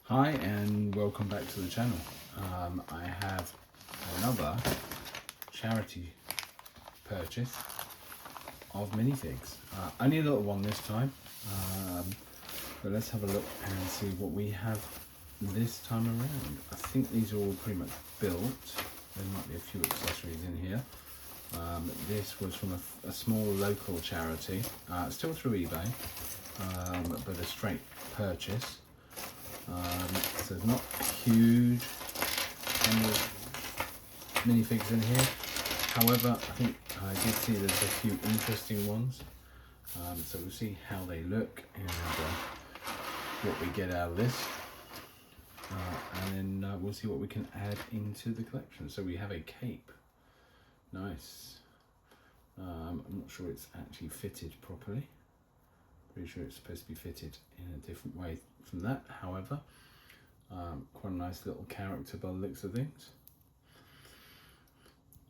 Hi and welcome back to the channel. I have another charity purchase of minifigs. Only a little one this time, but let's have a look and see what we have this time around. I think these are all pretty much built. There might be a few accessories in here. This was from a small local charity, still through eBay, but a straight purchase. So there's not huge minifigs in here. However, I think I did see there's a few interesting ones. So we'll see how they look and what we get out of this. And then we'll see what we can add into the collection. So we have a cape. Nice. I'm not sure it's actually fitted properly. Pretty sure it's supposed to be fitted in a different way from that. However, quite a nice little character by the looks of things.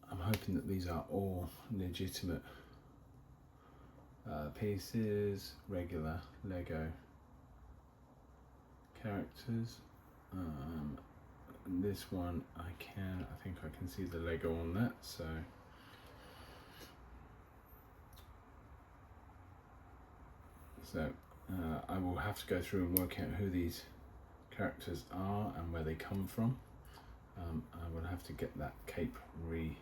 I'm hoping that these are all legitimate pieces, regular Lego characters. And this one I think I can see the Lego on that, so I will have to go through and work out who these characters are and where they come from. I will have to get that cape reattached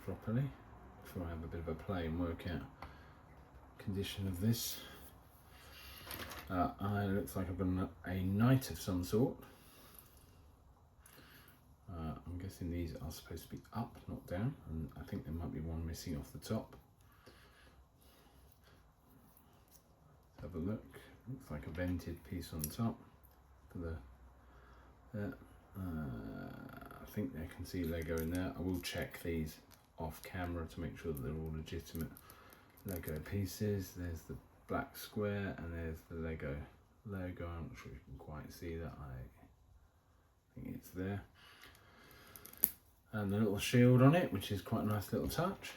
properly before I have a bit of a play and work out condition of this. It looks like I've got a knight of some sort. I'm guessing these are supposed to be up, not down, and I think there might be one missing off the top. Have a look. Looks like a vented piece on top for the I think I can see Lego in there. I will check these off camera to make sure that they're all legitimate Lego pieces. There's the black square and there's the Lego logo. I'm not sure if you can quite see that. I think it's there. And the little shield on it, which is quite a nice little touch.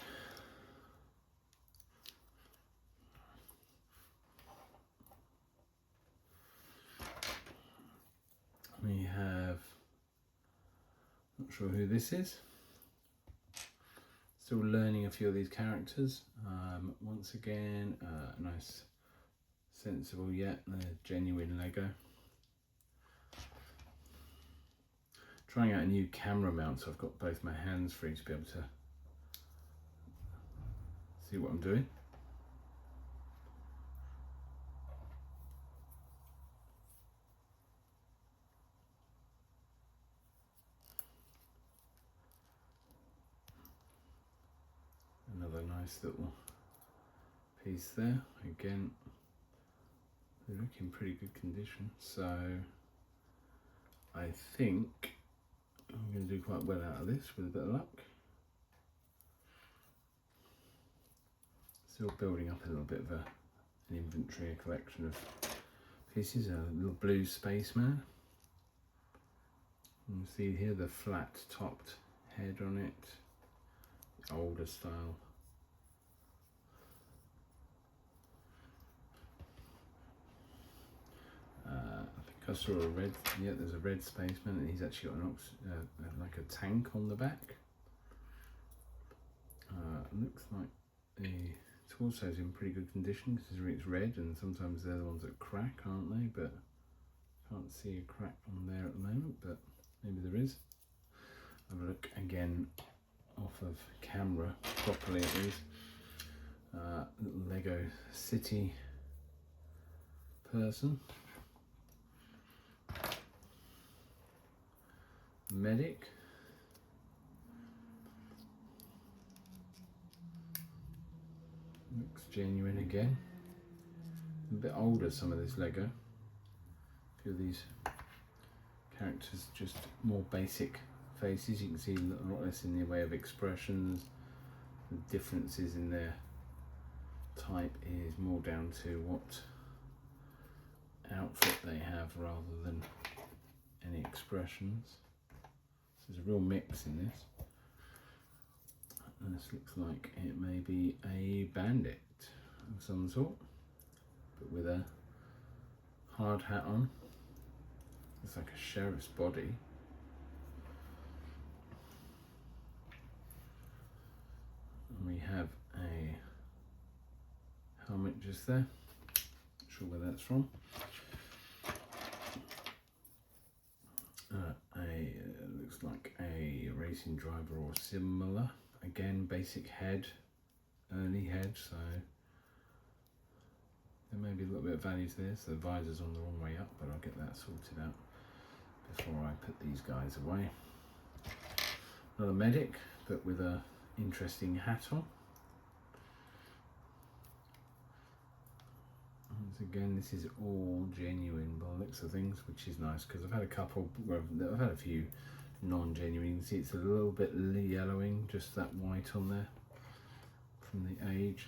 We have, not sure who this is. Still learning a few of these characters. Once again, nice, sensible yet genuine Lego. Trying out a new camera mount, so I've got both my hands free to be able to see what I'm doing. Another nice little piece there. Again, they look in pretty good condition, so I think I'm going to do quite well out of this with a bit of luck. Still building up a little bit of an inventory, a collection of pieces. A little blue spaceman. You can see here the flat topped head on it, the older style. I saw a red, yeah, there's a red spaceman and he's actually got an like a tank on the back. Looks like the torso's in pretty good condition considering it's red, and sometimes they're the ones that crack, aren't they? But can't see a crack on there at the moment, but maybe there is. Have a look again off of camera properly at least. Little Lego city person. Medic. Looks genuine again. A bit older, some of this Lego. A few of these characters just more basic faces. You can see a lot less in the way of expressions. The differences in their type is more down to what outfit they have rather than any expressions. So there's a real mix in this. And this looks like it may be a bandit of some sort, but with a hard hat on. It's like a sheriff's body. And we have a helmet just there. Not sure where that's from. Looks like a racing driver or similar. Again, basic head, early head, so there may be a little bit of value to this. The visor's on the wrong way up, but I'll get that sorted out before I put these guys away. Another medic, but with a interesting hat on. Once again, this is all genuine by the looks of things, which is nice because I've had a couple, well, I've had a few non-genuine. You can see it's a little bit yellowing, just that white on there from the age.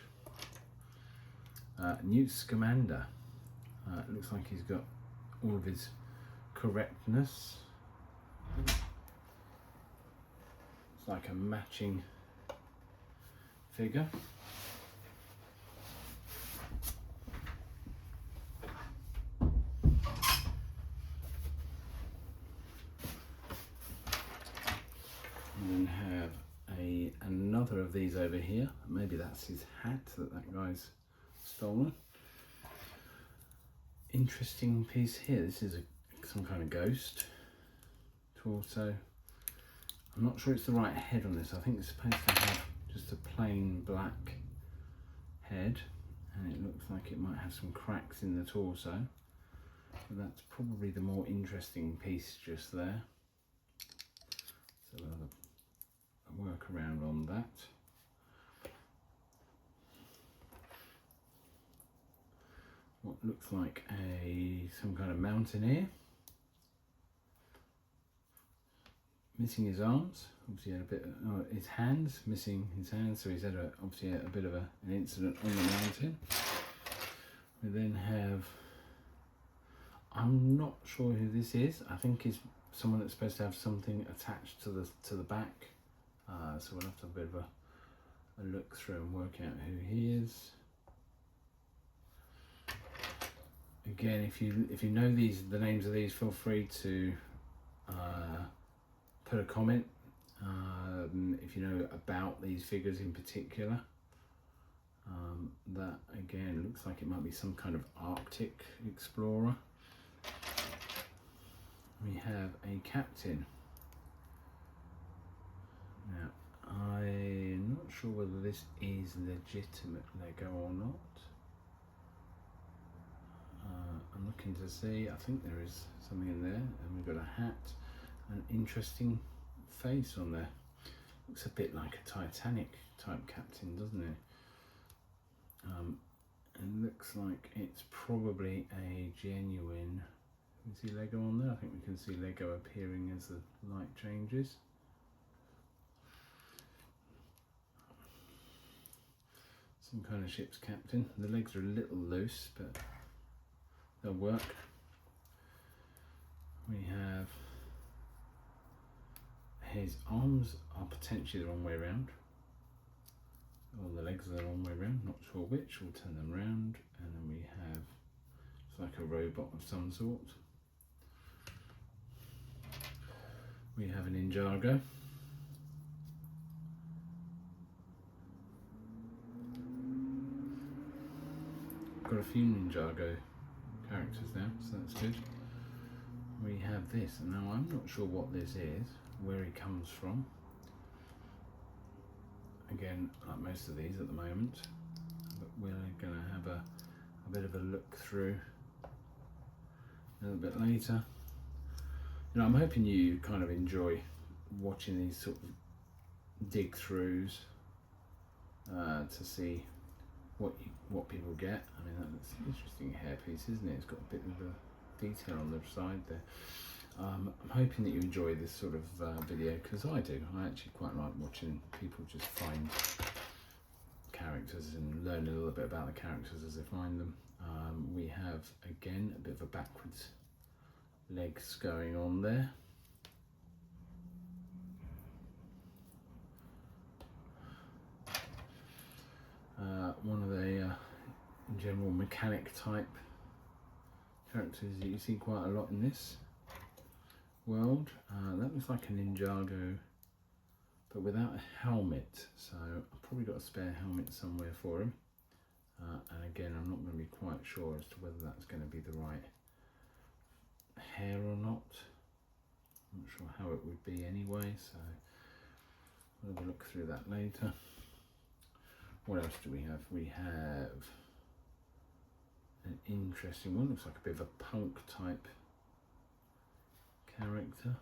Newt Scamander. It looks like he's got all of his correctness. It's like a matching figure. And then have another of these over here. Maybe that's his hat that guy's stolen. Interesting piece here. This is some kind of ghost torso. I'm not sure it's the right head on this. I think it's supposed to have just a plain black head, and it looks like it might have some cracks in the torso. But that's probably the more interesting piece just there. So we'll have a workaround on that. What looks like some kind of mountaineer. Missing his arms, obviously had a bit of, his hands, missing his hands, so he's had obviously a bit of an incident on the mountain. We then have, I'm not sure who this is. I think he's someone that's supposed to have something attached to the back. So we'll have to have a bit of a look through and work out who he is. Again, if you know the names of these, feel free to put a comment if you know about these figures in particular. That again looks like it might be some kind of Arctic explorer. We have a captain. Now, I'm not sure whether this is legitimate Lego or not. I'm looking to see, I think there is something in there, and we've got a hat, an interesting face on there. Looks a bit like a Titanic type captain, doesn't it? It looks like it's probably a genuine. Can we see Lego on there? I think we can see Lego appearing as the light changes. Some kind of ship's captain. The legs are a little loose, but they'll work. We have his arms are potentially the wrong way around. Or the legs are the wrong way around, not sure which. We'll turn them round, and then we have, it's like a robot of some sort. We have a Ninjago. Got a few Ninjago characters now, so that's good. We have this, and now I'm not sure what this is, where he comes from. Again, like most of these at the moment, but we're going to have a bit of a look through a little bit later. You know, I'm hoping you kind of enjoy watching these sort of dig throughs to see what people get. I mean, that's an interesting hairpiece, isn't it? It's got a bit of a detail on the side there. I'm hoping that you enjoy this sort of video, because I do. I actually quite like watching people just find characters and learn a little bit about the characters as they find them. We have, again, a bit of a backwards legs going on there. One of the general mechanic type characters that you see quite a lot in this. world. That looks like a Ninjago, but without a helmet. So I've probably got a spare helmet somewhere for him. And again, I'm not going to be quite sure as to whether that's going to be the right hair or not. I'm not sure how it would be anyway, so we'll have a look through that later. What else do we have? We have an interesting one, looks like a bit of a punk type character.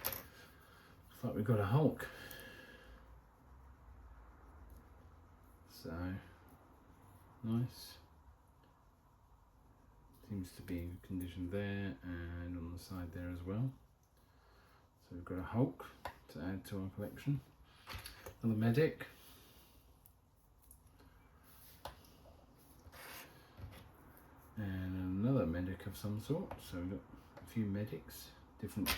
Looks like we've got a Hulk. So, nice. Seems to be in good condition there and on the side there as well. So we've got a Hulk to add to our collection. Another medic. And another medic of some sort. So we've got a few medics, different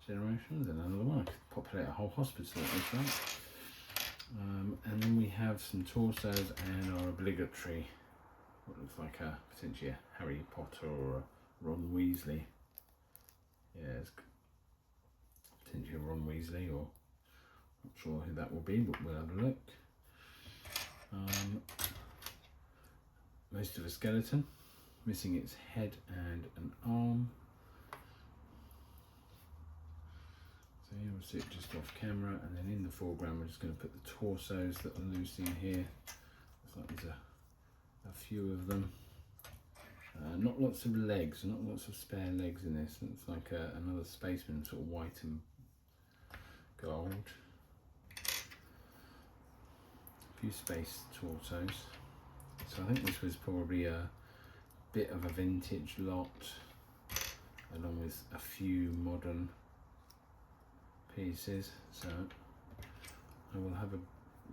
generations, and another one. I could populate a whole hospital at this rate. And then we have some torsos and our obligatory, what looks like a potentially a Harry Potter or a Ron Weasley. Yeah, it's potentially a Ron Weasley, or not sure who that will be, but we'll have a look. Most of a skeleton, missing its head and an arm. So here we'll see it just off camera, and then in the foreground we're just going to put the torsos that are loose in here. Looks like there's a few of them. Not lots of legs, not lots of spare legs in this. Looks like another spaceman, sort of white and gold. A few space torsos. So I think this was probably a bit of a vintage lot, along with a few modern pieces. So I will have a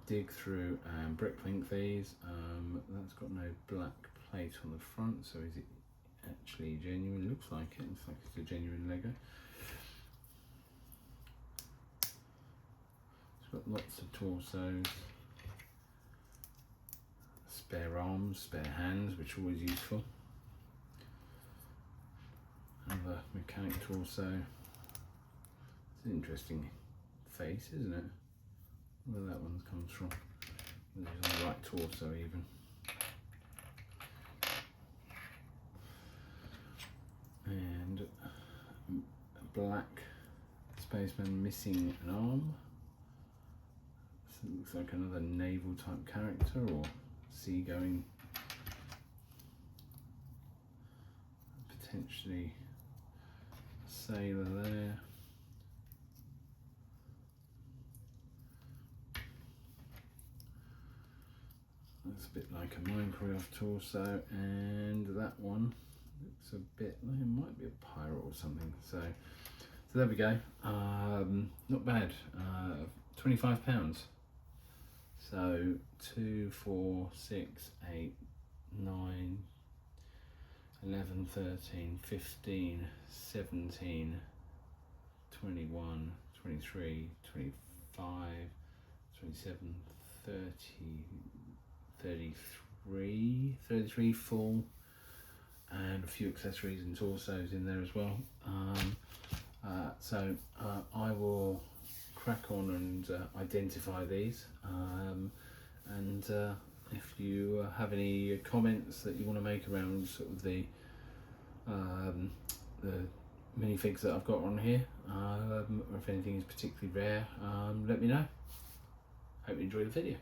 dig through and bricklink these. That's got no black plate on the front, so is it actually genuine? Looks like it. Looks like it's a genuine Lego. It's got lots of torsos, spare arms, spare hands, which are always useful. Another mechanic torso. It's an interesting face, isn't it? Where that one comes from. There's the right torso even. And a black spaceman missing an arm. So it looks like another naval type character or seagoing. Potentially a sailor there. Looks a bit like a Minecraft torso, and that one looks a bit like it might be a pirate or something. So there we go. Not bad. £25. So 2, 4, 6, 8, 9, 11, 13, 15, 17, 21, 23, 25, 27, 30, 33 full, and a few accessories and torsos in there as well. So I will crack on and identify these, and if you have any comments that you want to make around sort of the minifigs that I've got on here, or if anything is particularly rare, let me know. Hope you enjoy the video.